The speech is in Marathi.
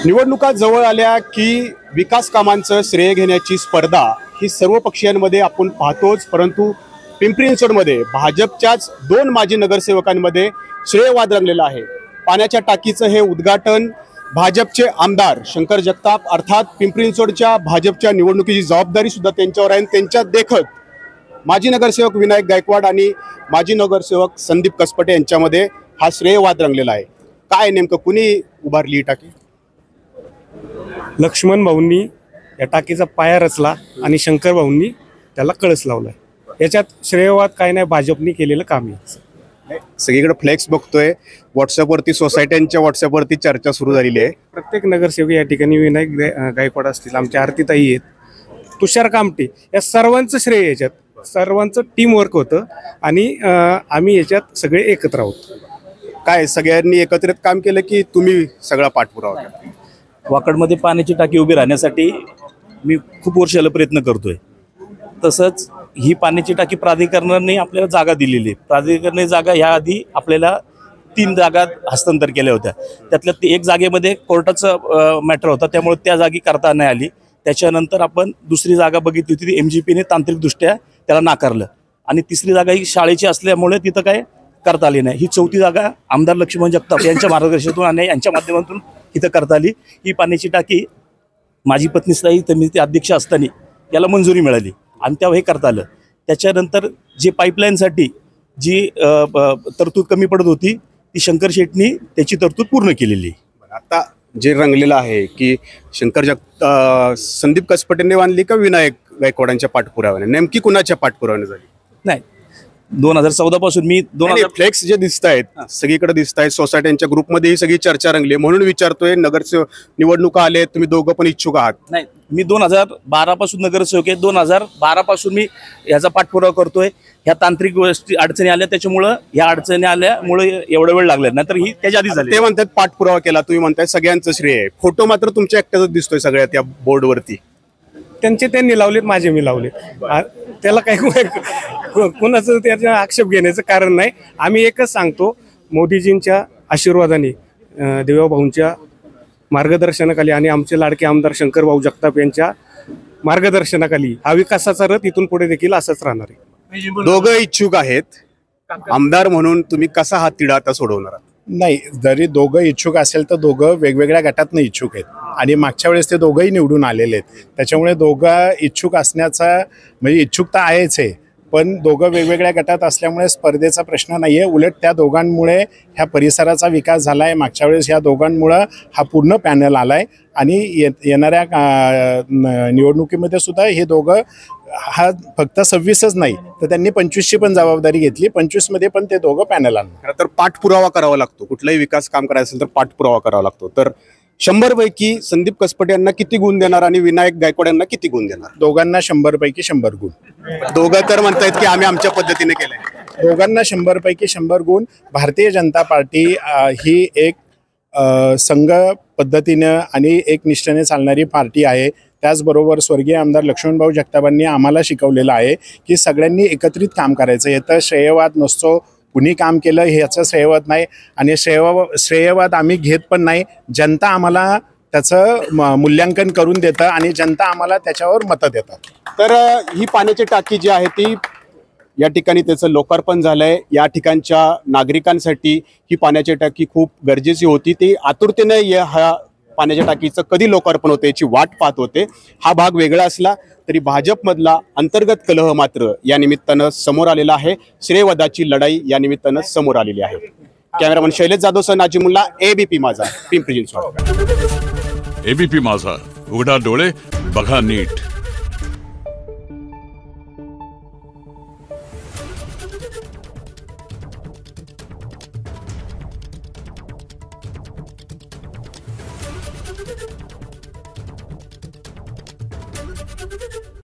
निवडणुका जवळ आल्या की विकास कामांचं श्रेय घेण्याची स्पर्धा ही सर्व पक्षीयांमध्ये आपण पाहतोच, परंतु पिंपरी चिंचवडमध्ये भाजपच्याच 2 माजी नगरसेवकांमध्ये श्रेयवाद रंगलेला आहे। पाण्याच्या टाकीचं हे उद्घाटन भाजपचे आमदार शंकर जगताप अर्थात पिंपरी चिंचवडच्या भाजपच्या निवडणुकीची जबाबदारी सुद्धा त्यांच्यावर आहे। त्यांच्या देखत माजी नगरसेवक विनायक गायकवाड आणि माजी नगरसेवक संदीप कसपटे यांच्यामध्ये हा श्रेयवाद रंगलेला आहे। काय नेमकं कुणी उभारली ही टाकी? लक्ष्मण भाऊंनी या टाकीचा पाया रचला आणि शंकर भाऊंनी त्याला कळस लावलाय। याच्यात श्रेयवाद काय नाही, भाजपने केलेलं काम आहे। सगळीकडे फ्लेक्स बघतोय, व्हॉट्सअपवरती सोसायट्यांच्या व्हॉट्सअपवरती चर्चा सुरू झालेली आहे। प्रत्येक नगरसेवक या ठिकाणी विनायक गायकवाड असतील, आमच्या आरतीताई आहेत, तुषार कामटे, या सर्वांचं श्रेय याच्यात सर्वांचं टीम वर्क होतं आणि आम्ही याच्यात सगळे एकत्र आहोत। काय सगळ्यांनी एकत्रित काम केलं की तुम्ही सगळा पाठपुरावा केला? वाकडमध्ये पाण्याची टाकी उभी राहण्यासाठी मी खूप वर्षाला प्रयत्न करतोय। तसंच ही पाण्याची टाकी प्राधिकरणाने आपल्याला जागा दिलेली आहे। प्राधिकरणाने जागा ह्या आधी आपल्याला 3 जागा हस्तांतर केल्या होत्या, त्यातल्या एक जागेमध्ये कोर्टाचं मॅटर होता, त्यामुळे त्या जागी करता नाही आली। त्याच्यानंतर आपण दुसरी जागा बघितली होती, ती MGPने तांत्रिकदृष्ट्या त्याला नाकारलं आणि तिसरी जागा ही शाळेची असल्यामुळे तिथं काय करता आली नाही। ही 4थी जागा आमदार लक्ष्मण जगताप यांच्या मार्गदर्शनातून आणि यांच्या माध्यमातून इथं करता आली। ही पाण्याची टाकी माझी पत्नी स्थायी समिती अध्यक्ष असताना याला मंजुरी मिळाली आणि तेव्हा हे करता आलं। त्याच्यानंतर जे पाईपलाईनसाठी जी तरतूद कमी पडत होती ती शंकर शेटनी त्याची तरतूद पूर्ण केलेली। आता जे रंगलेलं आहे की संदीप कसपटेंनी बांधली का विनायक गायकवाडांच्या पाठपुराव्याने? नेमकी कुणाच्या पाठपुराव्याने झाली? नाही, 2014 पासून मी फ्लेक्स जे दिसत आहेत सगळीकडे दिसत आहेत, सोसायट्यांच्या ग्रुपमध्ये ही सगळी चर्चा रंगली, म्हणून विचारतोय नगरसेवक निवडणुका आले, तुम्ही दोघं पण इच्छुक आहात? नाही, मी 2012 पासून नगरसेवक आहे। 2012 पासून मी याचा पाठपुरावा करतोय। ह्या तांत्रिक गोष्टी अडचणी आल्या, त्याच्यामुळं ह्या अडचणी आल्यामुळे एवढा वेळ लागला, नाहीतर ही त्याच्या आधी झाली। ते म्हणतात पाठपुरावा केला, तुम्ही म्हणताय सगळ्यांचं श्रेय आहे। फोटो मात्र तुमच्या एकट्याच दिसतोय सगळ्या त्या बोर्डवरती। त्यांनी लावलेत, माझे मी लावले, त्याला काही कुणाचं त्याचा आक्षेप घेण्याचं कारण नाही। आम्ही एकच सांगतो, मोदीजींच्या आशीर्वादाने, देवाभाऊंच्या मार्गदर्शनाखाली आणि आमचे लाडके आमदार शंकर भाऊ जगताप यांच्या मार्गदर्शनाखाली हा विकासाचा रथ इथून पुढे देखील असाच राहणार आहे। दोघं इच्छुक आहेत, आमदार म्हणून तुम्ही कसा हा तिढा आता सोडवणार? नाही, जरी दोघं इच्छुक असेल तर दोघं वेगवेगळ्या गटातनं इच्छुक आहेत आणि मागच्या वेळेस ते दोघंही निवडून आलेले आहेत। त्याच्यामुळे दोघं इच्छुक असण्याचा म्हणजे इच्छुकता आहेच आहे, पण दोघं वेगवेगळ्या गटात असल्यामुळे स्पर्धेचा प्रश्न नाही आहे। उलट त्या दोघांमुळे ह्या परिसराचा विकास झाला आहे। मागच्या वेळेस ह्या दोघांमुळं हा पूर्ण पॅनल आला आहे आणि येणाऱ्या निवडणुकीमध्ये सुद्धा हे दोघं, हा फक्त 26च नाही तर त्यांनी 25ची पण जबाबदारी घेतली, 25मध्ये पण ते दोघं पॅनल आणणार। तर पाठपुरावा करावा लागतो, कुठलाही विकास काम करायचं असेल तर पाठपुरावा करावा लागतो। तर 100 पैकी संदीप कसपटे यांना किती गुण देणार आणि विनायक गायकवाड यांना किती गुण देणार? दोघांना 100 पैकी 100 गुण। दोघं तर म्हणतायत की आम्ही आमच्या पद्धतीने केलंय। दोघांना 100 पैकी 100 गुण। भारतीय जनता पार्टी ही एक संघ पद्धतीनं आणि एक निष्ठेने चालणारी पार्टी आहे। त्याचबरोबर स्वर्गीय आमदार लक्ष्मणभाऊ जगतापांनी आम्हाला शिकवलेलं आहे की सगळ्यांनी एकत्रित काम करायचं। याचा श्रेयवाद नसतो, कुणी काम केलं ह्याचं श्रेयवाद नाही आणि श्रेयवाद आम्ही घेत पण नाही। जनता आम्हाला त्याचं मूल्यांकन करून देतं आणि जनता आम्हाला त्याच्यावर मतं देतात। तर ही पाण्याची टाकी जी आहे ती या ठिकाणी त्याचं लोकार्पण झालंय। या ठिकाणच्या नागरिकांसाठी ही पाण्याची टाकी खूप गरजेची होती, ती आतुरतेने ह्या पाण्याच्या टाकीचं कधी लोकार्पण होते याची वाट पाहत होते। हा भाग वेगळा असला तरी भाजपमधला अंतर्गत कलह मात्र या निमित्तानं समोर आलेला आहे। श्रेयवादाची लढाई या निमित्तानं समोर आलेली आहे। कॅमेरामन शैलेश जाधवसह नाजिमुल्ला, ABP माझा, पिंपरी चिंचवड। ABP माझा, उघडा डोळे बघा नीट। Thank you.